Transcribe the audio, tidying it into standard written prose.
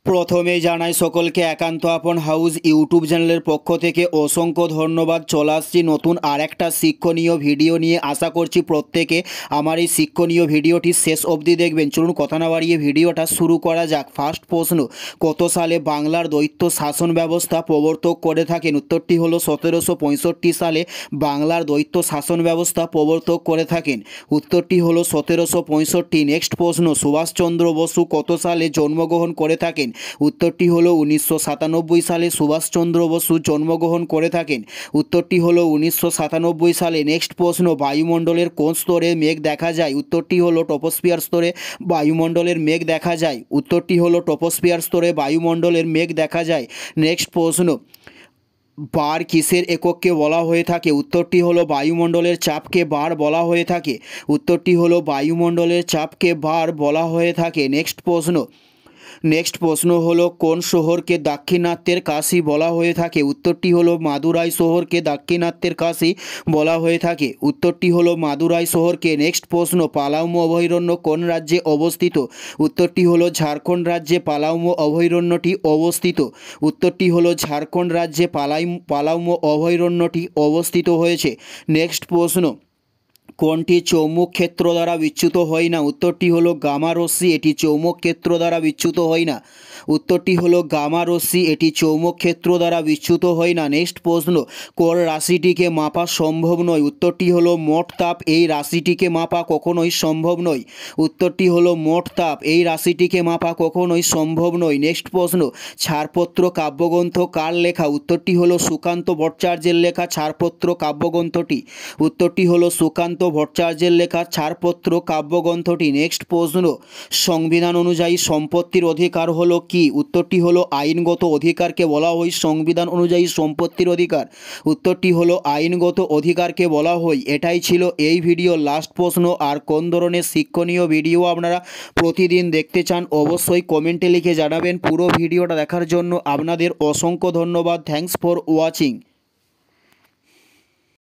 প্রথমেই জানাই সকলকে একান্ত আপন হাউস ইউটিউব চ্যানেলের পক্ষ থেকে অসংখ্য ধন্যবাদ। চলে আসছি নতুন আর একটা শিক্ষণীয় ভিডিও নিয়ে। আশা করছি প্রত্যেকে আমার এই শিক্ষণীয় ভিডিওটি শেষ অবধি দেখবেন। চলুন কথা না বাড়িয়ে ভিডিওটা শুরু করা যাক। ফার্স্ট প্রশ্ন, কত সালে বাংলার দ্বৈত শাসন ব্যবস্থা প্রবর্তক করে থাকেন? উত্তরটি হলো 1765 সালে বাংলার দ্বৈত শাসন ব্যবস্থা প্রবর্তক করে থাকেন। উত্তরটি হলো 1765। নেক্সট প্রশ্ন, সুভাষচন্দ্র বসু কত সালে জন্মগ্রহণ করে থাকেন? উত্তরটি হলো 1997 সালে সুভাষচন্দ্র বসু জন্মগ্রহণ করে থাকেন। উত্তরটি হলো 1997 সালে। নেক্সট প্রশ্ন, বায়ুমণ্ডলের কোন স্তরে মেঘ দেখা যায়? উত্তরটি হলো ট্রপোস্ফিয়ার স্তরে বায়ুমণ্ডলের মেঘ দেখা যায়। উত্তরটি হলো ট্রপোস্ফিয়ার স্তরে বায়ুমণ্ডলের মেঘ দেখা যায়। নেক্সট প্রশ্ন, বার কিসের এককে বলা হয়ে থাকে? উত্তরটি হলো বায়ুমণ্ডলের চাপকে বার বলা হয়ে থাকে। উত্তরটি হলো বায়ুমণ্ডলের চাপকে বার বলা হয়ে থাকে। নেক্সট প্রশ্ন হলো, কোন শহরকে দাক্ষিণাত্যের কাশী বলা হয়ে থাকে? উত্তরটি হলো মাদুরাই শহরকে দাক্ষিণাত্যের কাশী বলা হয়ে থাকে। উত্তরটি হলো মাদুরাই শহরকে। নেক্সট প্রশ্ন, পালাউমো অভয়ারণ্য কোন রাজ্যে অবস্থিত? উত্তরটি হলো ঝাড়খণ্ড রাজ্যে পালাউমো অভয়ারণ্যটি অবস্থিত। উত্তরটি হলো ঝাড়খণ্ড রাজ্যে পালাউমো অভয়ারণ্যটি অবস্থিত হয়েছে। নেক্সট প্রশ্ন, কোনটি চৌম্বক ক্ষেত্র দ্বারা বিচ্যুত হয় না? উত্তরটি হলো গামা রশ্মি, এটি চৌম্বক ক্ষেত্র দ্বারা বিচ্যুত হয় না। উত্তরটি হলো গামা রশ্মি, এটি চৌম্বক ক্ষেত্র দ্বারা বিচ্যুত হয় না। নেক্সট প্রশ্ন, কোন রাশিটিকে মাপা সম্ভব নয়? উত্তরটি হলো মোট তাপ, এই রাশিটিকে মাপা কখনোই সম্ভব নয়। উত্তরটি হলো মোট তাপ, এই রাশিটিকে মাপা কখনোই সম্ভব নয়। নেক্সট প্রশ্ন, ছাড়পত্র কাব্যগ্রন্থ কার লেখা? উত্তরটি হলো সুকান্ত ভট্টাচার্যের লেখা ছাড়পত্র কাব্যগ্রন্থটি। উত্তরটি হলো সুকান্ত ভট্টাচার্যের লেখা ছাড়পত্র কাব্যগ্রন্থটি। নেক্সট প্রশ্ন, সংবিধান অনুযায়ী সম্পত্তির অধিকার হলো কি? উত্তরটি হলো আইনগত অধিকারকে বলা হয় সংবিধান অনুযায়ী সম্পত্তির অধিকার। উত্তরটি হলো আইনগত অধিকারকে বলা হয়। এটাই ছিল এই ভিডিওর লাস্ট প্রশ্ন। আর কোন ধরনের শিক্ষণীয় ভিডিও আপনারা প্রতিদিন দেখতে চান অবশ্যই কমেন্টে লিখে জানাবেন। পুরো ভিডিওটা দেখার জন্য আপনাদের অসংখ্য ধন্যবাদ। Thanks for watching.